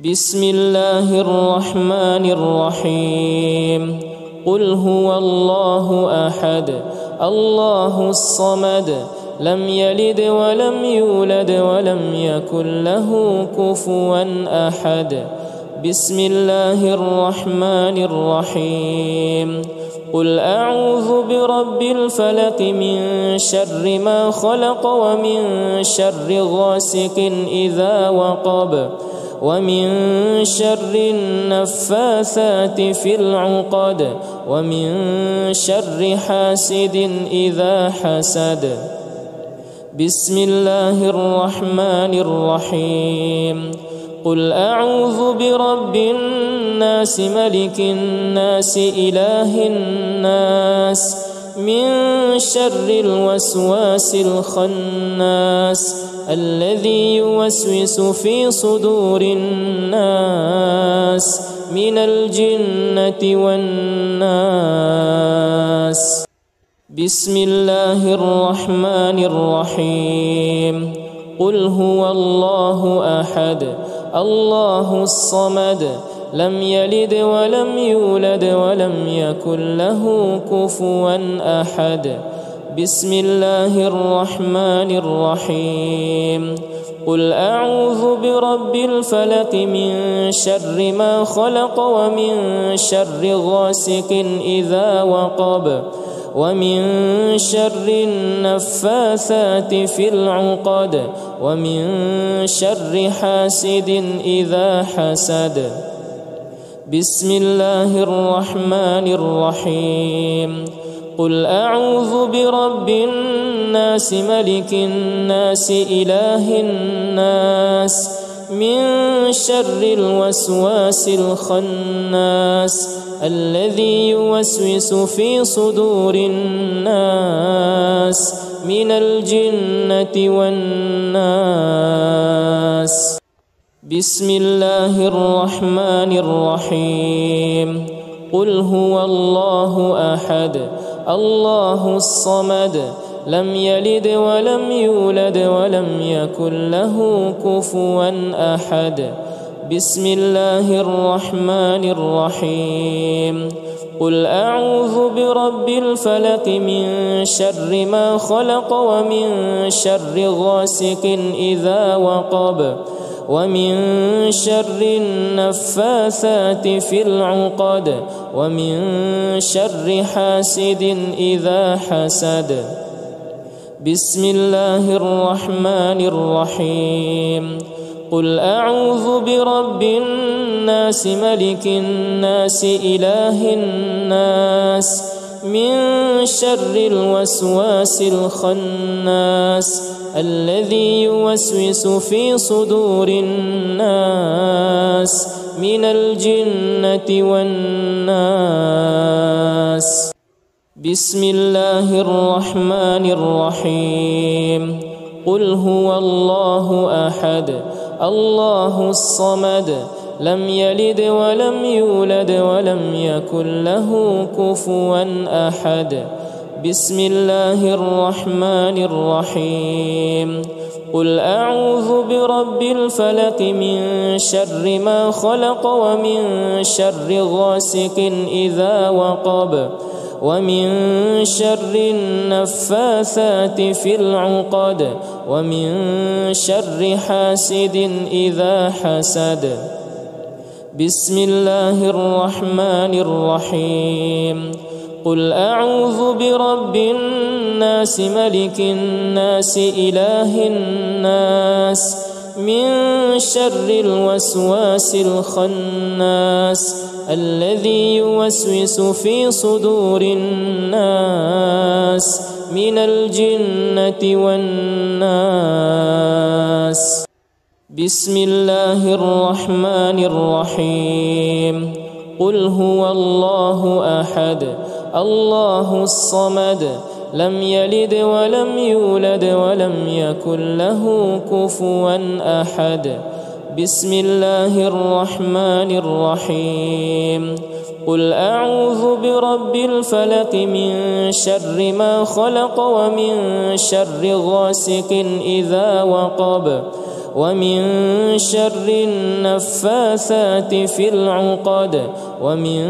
بسم الله الرحمن الرحيم قل هو الله أحد الله الصمد لم يلد ولم يولد ولم يكن له كفوا أحد بسم الله الرحمن الرحيم قل أعوذ برب الفلق من شر ما خلق ومن شر غاسق إذا وقب ومن شر النفاثات في العقد ومن شر حاسد إذا حسد بسم الله الرحمن الرحيم قل أعوذ برب الناس ملك الناس إله الناس من شر الوسواس الخناس الذي يوسوس في صدور الناس من الجنة والناس بسم الله الرحمن الرحيم قل هو الله أحد الله الصمد لم يلد ولم يولد ولم يكن له كفوا أحد بسم الله الرحمن الرحيم قل أعوذ برب الفلق من شر ما خلق ومن شر غاسق إذا وقب ومن شر النفاثات في العقد ومن شر حاسد إذا حسد بسم الله الرحمن الرحيم قل أعوذ برب الناس ملك الناس إله الناس من شر الوسواس الخناس الذي يوسوس في صدور الناس من الجنة والناس بسم الله الرحمن الرحيم قل هو الله أحد الله الصمد لم يلد ولم يولد ولم يكن له كفوا أحد بسم الله الرحمن الرحيم قل أعوذ برب الفلق من شر ما خلق ومن شر غاسق إذا وقب ومن شر النفاثات في العقد ومن شر حاسد إذا حسد بسم الله الرحمن الرحيم قل أعوذ برب الناس ملك الناس إله الناس من شر الوسواس الخناس الذي يوسوس في صدور الناس من الجنة والناس بسم الله الرحمن الرحيم قل هو الله أحد الله الصمد لم يلد ولم يولد ولم يكن له كفوا أحد بسم الله الرحمن الرحيم قل أعوذ برب الفلق من شر ما خلق ومن شر غاسق إذا وقب ومن شر النفاثات في العقد ومن شر حاسد إذا حسد بسم الله الرحمن الرحيم قل أعوذ برب الناس ملك الناس إله الناس من شر الوسواس الخناس الذي يوسوس في صدور الناس من الجنة والناس بسم الله الرحمن الرحيم قل هو الله أحد الله الصمد لم يلد ولم يولد ولم يكن له كفوا أحد بسم الله الرحمن الرحيم قل أعوذ برب الفلق من شر ما خلق ومن شر غاسق إذا وقب ومن شر النفاثات في العقد ومن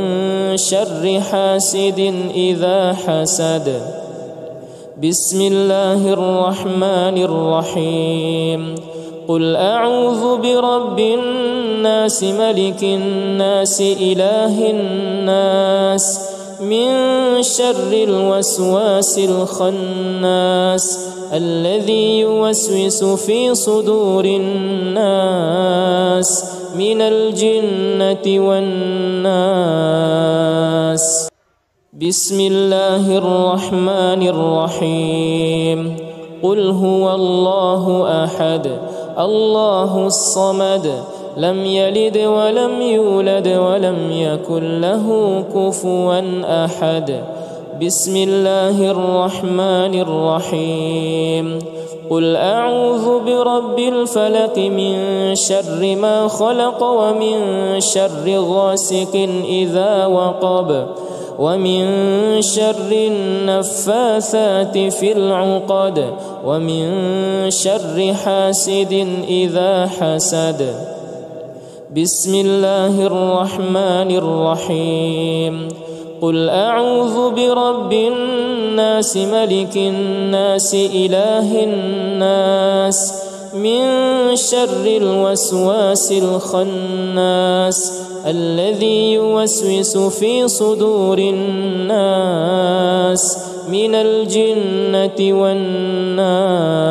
شر حاسد إذا حسد. بسم الله الرحمن الرحيم. قل أعوذ برب الناس ملك الناس إله الناس من شر الوسواس الخناس الذي يوسوس في صدور الناس من الجنة والناس. بسم الله الرحمن الرحيم. قل هو الله أحد الله الصمد لم يلد ولم يولد ولم يكن له كفوا أحد. بسم الله الرحمن الرحيم. قل أعوذ برب الفلق من شر ما خلق ومن شر غاسق إذا وقب ومن شر النفاثات في العقد ومن شر حاسد إذا حسد. بسم الله الرحمن الرحيم. قل أعوذ برب الناس ملك الناس إله الناس من شر الوسواس الخناس الذي يوسوس في صدور الناس من الجنة والناس.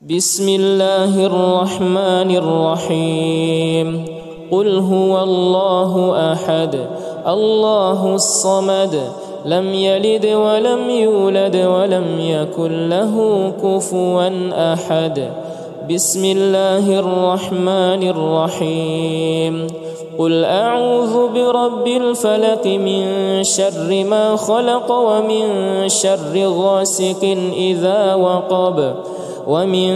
بسم الله الرحمن الرحيم. قل هو الله أحد الله الصمد لم يلد ولم يولد ولم يكن له كفوا أحد. بسم الله الرحمن الرحيم. قل أعوذ برب الفلق من شر ما خلق ومن شر غاسق إذا وقب ومن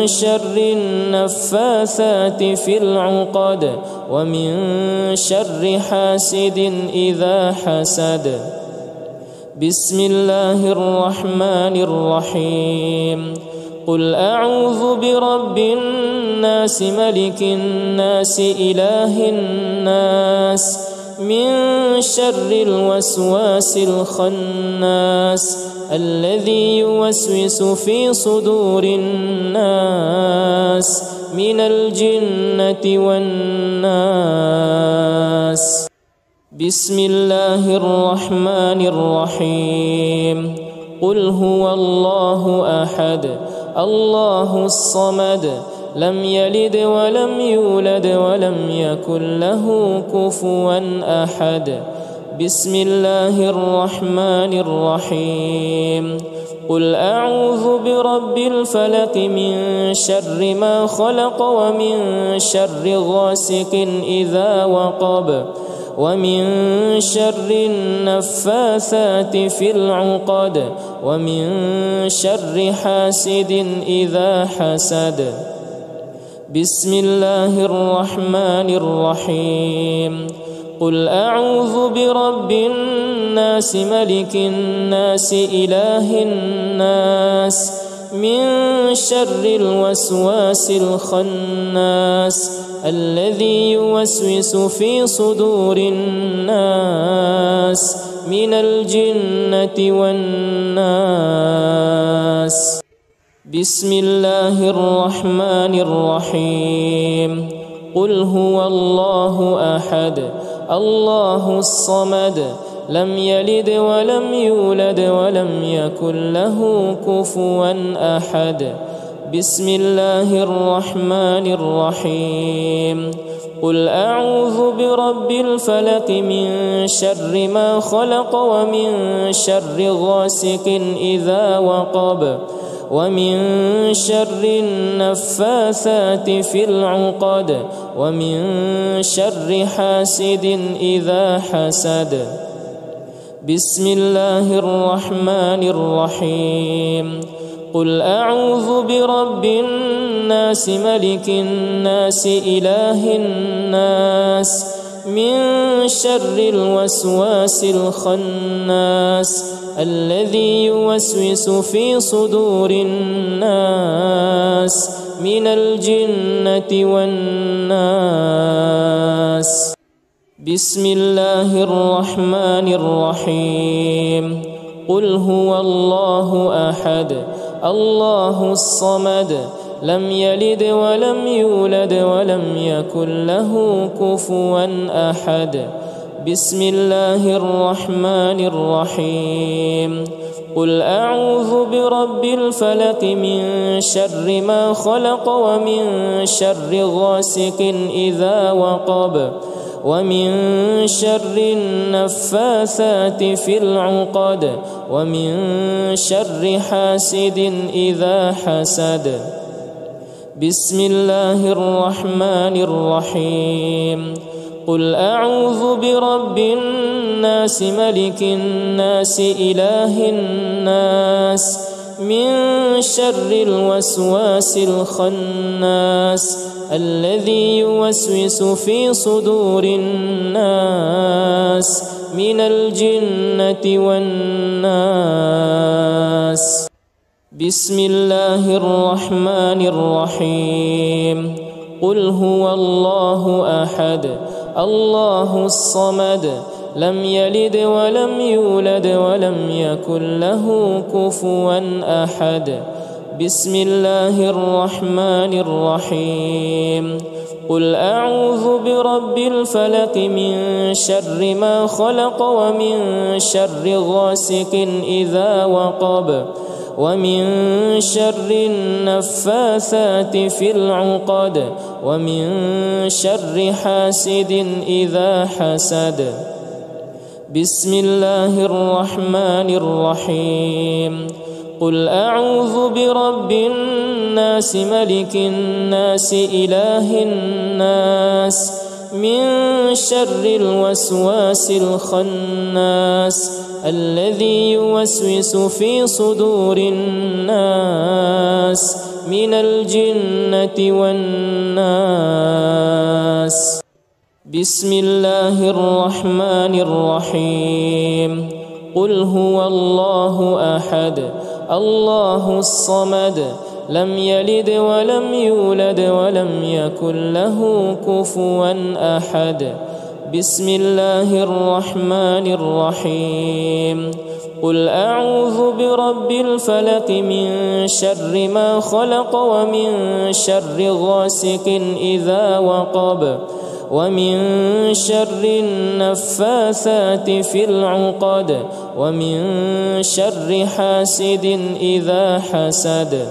شر النفاثات في العقد ومن شر حاسد إذا حسد. بسم الله الرحمن الرحيم. قل أعوذ برب الناس ملك الناس إله الناس من شر الوسواس الخناس الذي يوسوس في صدور الناس من الجنة والناس. بسم الله الرحمن الرحيم. قل هو الله أحد الله الصمد لم يلد ولم يولد ولم يكن له كفوا أحد. بسم الله الرحمن الرحيم. قل أعوذ برب الفلق من شر ما خلق ومن شر غاسق إذا وقب ومن شر النفاثات في العقد ومن شر حاسد إذا حسد. بسم الله الرحمن الرحيم. قل أعوذ برب الناس ملك الناس إله الناس من شر الوسواس الخناس الذي يوسوس في صدور الناس من الجنة والناس. بسم الله الرحمن الرحيم. قل هو الله أحد الله الصمد لم يلد ولم يولد ولم يكن له كفوا أحد. بسم الله الرحمن الرحيم. قل أعوذ برب الفلق من شر ما خلق ومن شر غاسق إذا وقب ومن شر النفاثات في العقد ومن شر حاسد إذا حسد. بسم الله الرحمن الرحيم. قل أعوذ برب الناس ملك الناس إله الناس من شر الوسواس الخناس الذي يوسوس في صدور الناس من الجنة والناس. بسم الله الرحمن الرحيم. قل هو الله أحد الله الصمد لم يلد ولم يولد ولم يكن له كفوا أحد. بسم الله الرحمن الرحيم. قل أعوذ برب الفلق من شر ما خلق ومن شر غاسق إذا وقب ومن شر النفاثات في العقد ومن شر حاسد إذا حسد. بسم الله الرحمن الرحيم. قل أعوذ برب الناس ملك الناس إله الناس من شر الوسواس الخناس الذي يوسوس في صدور الناس من الجنة والناس. بسم الله الرحمن الرحيم. قل هو الله أحد الله الصمد لم يلد ولم يولد ولم يكن له كفوا أحد. بسم الله الرحمن الرحيم. قل أعوذ برب الفلق من شر ما خلق ومن شر غاسق إذا وقب ومن شر النفاثات في العقد ومن شر حاسد إذا حسد. بسم الله الرحمن الرحيم. قل أعوذ برب الناس ملك الناس إله الناس من شر الوسواس الخناس الذي يوسوس في صدور الناس من الجنة والناس. بسم الله الرحمن الرحيم. قل هو الله أحد الله الصمد لم يلد ولم يولد ولم يكن له كفوا أحد. بسم الله الرحمن الرحيم. قل أعوذ برب الفلق من شر ما خلق ومن شر غاسق إذا وقب ومن شر النفاثات في العقد ومن شر حاسد إذا حسد.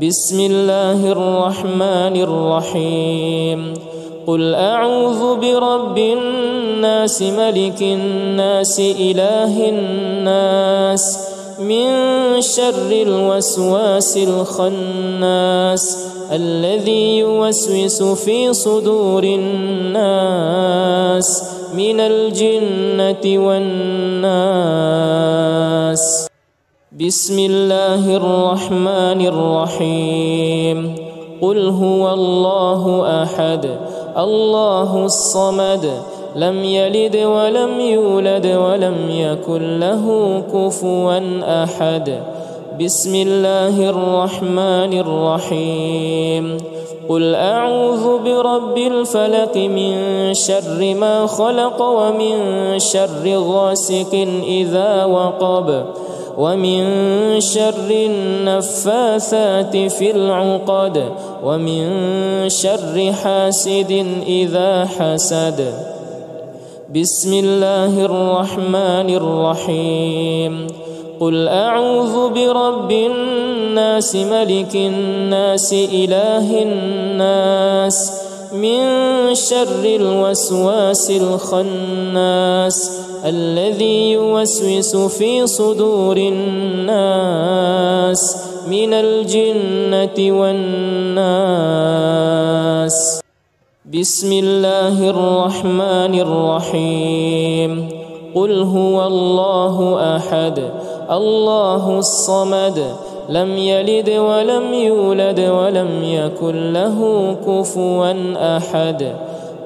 بسم الله الرحمن الرحيم. قل أعوذ برب الناس ملك الناس إله الناس من شر الوسواس الخناس الذي يوسوس في صدور الناس من الجنة والناس. بسم الله الرحمن الرحيم. قل هو الله أحد الله الصمد لم يلد ولم يولد ولم يكن له كفوا أحد. بسم الله الرحمن الرحيم. قل أعوذ برب الفلق من شر ما خلق ومن شر غاسق إذا وقب ومن شر النفاثات في العقد ومن شر حاسد إذا حسد. بسم الله الرحمن الرحيم. قل أعوذ برب الناس ملك الناس إله الناس من شر الوسواس الخناس الذي يوسوس في صدور الناس من الجنة والناس. بسم الله الرحمن الرحيم. قل هو الله أحد الله الصمد لم يلد ولم يولد ولم يكن له كفوا أحد.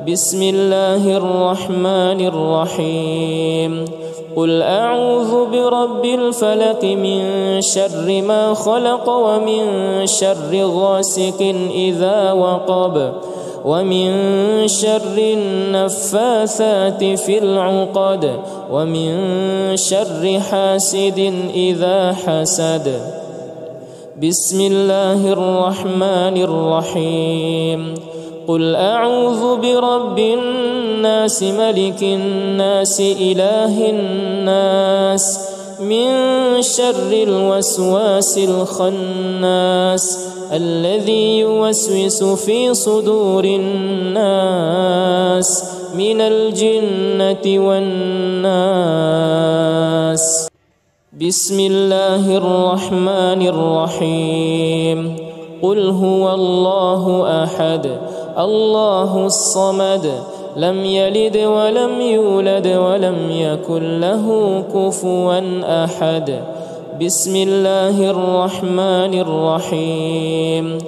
بسم الله الرحمن الرحيم قل أعوذ برب الفلق من شر ما خلق ومن شر غاسق إذا وقب ومن شر النفاثات في العقد ومن شر حاسد إذا حسد بسم الله الرحمن الرحيم قل أعوذ برب الناس ملك الناس إله الناس من شر الوسواس الخناس الذي يوسوس في صدور الناس من الجنة والناس بسم الله الرحمن الرحيم قل هو الله أحد الله الصمد لم يلد ولم يولد ولم يكن له كفوا أحد بسم الله الرحمن الرحيم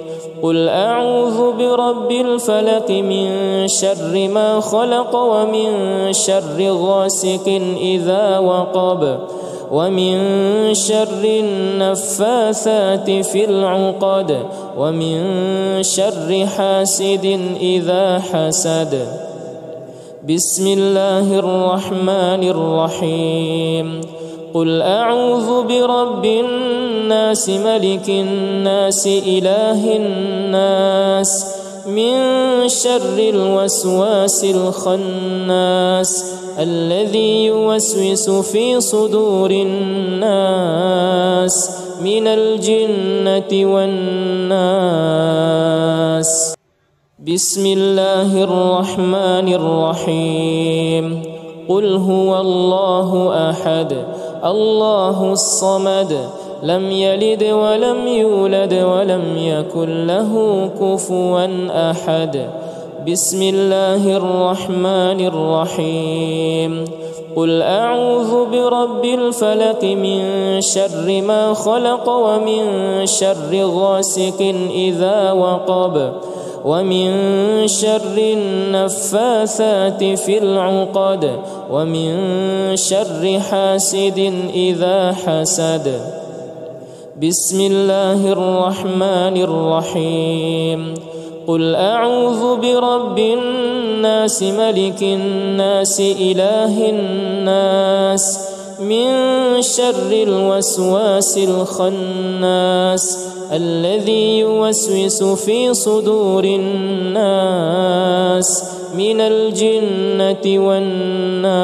قل أعوذ برب الفلق من شر ما خلق ومن شر غاسق إذا وقب ومن شر النفاثات في العقد ومن شر حاسد إذا حسد بسم الله الرحمن الرحيم قل أعوذ برب الناس ملك الناس إله الناس من شر الوسواس الخناس الذي يوسوس في صدور الناس من الجنة والناس بسم الله الرحمن الرحيم قل هو الله أحد الله الصمد لم يلد ولم يولد ولم يكن له كفوا أحد بسم الله الرحمن الرحيم قل أعوذ برب الفلق من شر ما خلق ومن شر غاسق إذا وقب ومن شر النفاثات في العقد ومن شر حاسد إذا حسد بسم الله الرحمن الرحيم قل أعوذ برب الناس ملك الناس إله الناس من شر الوسواس الخناس الذي يوسوس في صدور الناس من الجنة والناس